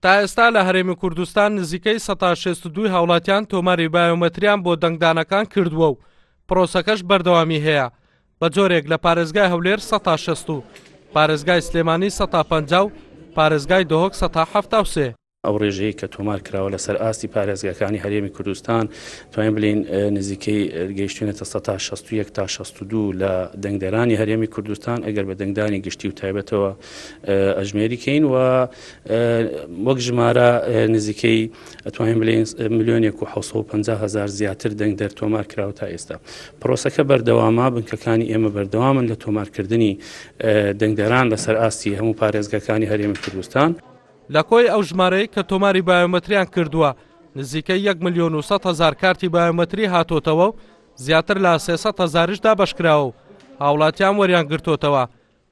تا ئێستا لە هەرێمی کوردستان نزیکەی 162 هاوڵاتیان تۆماری بایۆمەتریان بۆ دەنگدانەکان کردووە و پرۆسەکەش بەردەوامی هەیە بە جۆرێک لە پارێزگای هەولێر 160 پارێزگای سلێمانی 150 و پارێزگای دۆهۆک 173. ئەو ڕێژەیە کە تۆمار کراوە لەسەر ئاستی پارێزگاکانی هەرێمی کوردستان توانین بڵین نزیکەی گەیشتوێنێتە 161 تا 62 لە دەنگدەرانی هەرێمی کوردستان ئەگەر بە دەنگدانی گشتی و تایبەتەوە ئەژمێری کەین و وەک ژمارە نزیکەی ئەتوانین بڵین 1,750,000 زیاتر دەنگدەر تۆمار کراوە تا ئێستا. پرۆسەکە بەردەوامە بنکەکانی ئێمە بەردەوامن لە تۆمارکردنی دەنگدەران لەسەر ئاستی هەموو پارێزگاکانی هەرێمی کوردستان. لە کۆی ئەو ژمارەی کە تۆماری بایۆمەتریان کردووە نزیکەی 1,100,000 کارتی بایۆمەتری هاتۆتەوە و زیاتر لە 300,000ش دابەشکراوە و هاوڵاتیان وەریان گرتوتەوە.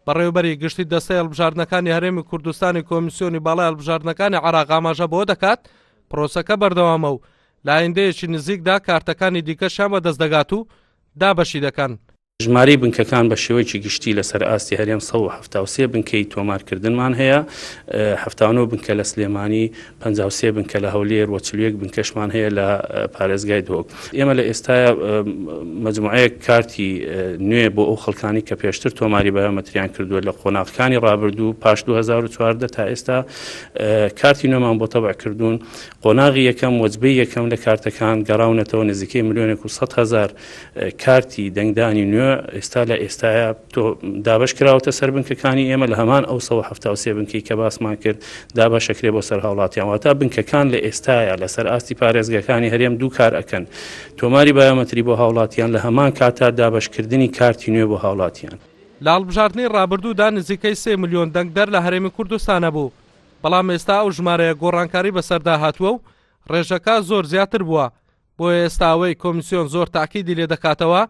بەڕێوەبەری گشتی دەستەی هەڵبژاردنەکانی هەرێمی کوردستانی کۆمیسیۆنی باڵای هەڵبژاردنەکانی عێراق ئاماژە بۆ دەکات پرۆسەکە بەردەوامە و لە ئایندەیەکی نزیکدا کارتەکانی دیکەشیان بەدەست دەگات و دابەشی دەکەن. ژمارەی بنکەکان بە شێوەیەکی گشتی لەسەر ئاستی هەرێم 173 بنکەی تۆمارکردنمان هەیە، 79 بنکە لە سلێمانی، 53 بنکە لە هەولێر و 41 بنکەشمان هەیە لە پارێزگای دۆک. ئێمە لە ئێستاە مەجموعەیە کارتی نوێ بۆ ئەو خەڵکانی کە پێشتر تۆماری بایۆمەتریان کردووە لە قۆناغەکانی ڕابردوو پاش 2014 تا ئێستا کارتی نوێمان بۆ تەبع کردوون. قۆناغی یەکەم وەجبەی یەکەم لە کارتەکان گەڕاونەتەوە نزیکەی 1,100,000 کارتی دەنگدانی نوێ ئێستا لە ئێستاە دابش کراوەتە سەر بنکەکانی ئێمە لە هەمان ئەو 173 بنکەی کە باسمان کرد دابەشەکرێ بۆ سەر هاوڵاتیان واتە بنکەکان لە ئێستاە لەسەر ئاستی پارێزگەکانی هەرێم دوو کار ئەکەن، تۆماری بایۆمەتری بۆ هاوڵاتیان لە هەمان کاتا دابشکردنی کارتی نوێ بۆ هاوڵاتیان. لە هەڵبژاردنەی ڕابردوودا نزیکەی 3 ملیۆن دەنگدەر لە هەرێمی کوردستانە بوو، بەڵام ئێستا ئەو ژمارەیە گۆڕانکاری بەسەردا هاتووە و ڕێژەکە زۆر زیاتر بووە. بۆیە ئێستاوەی کۆمیسیۆن زۆر تاکیدی لێ دەکاتەوە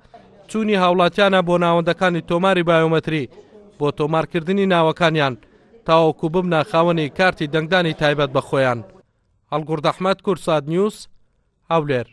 چوونی هاوڵاتیانە بۆ ناوەندەکانی تۆماری بایۆمەتری بۆ تۆمارکردنی ناوەکانیان تاوەکو ببنە خاوەنی کارتی دەنگدانی تایبەت بە خۆیان. هەڵگورد ئەحمەد، کورسات نیوز، هەولێر.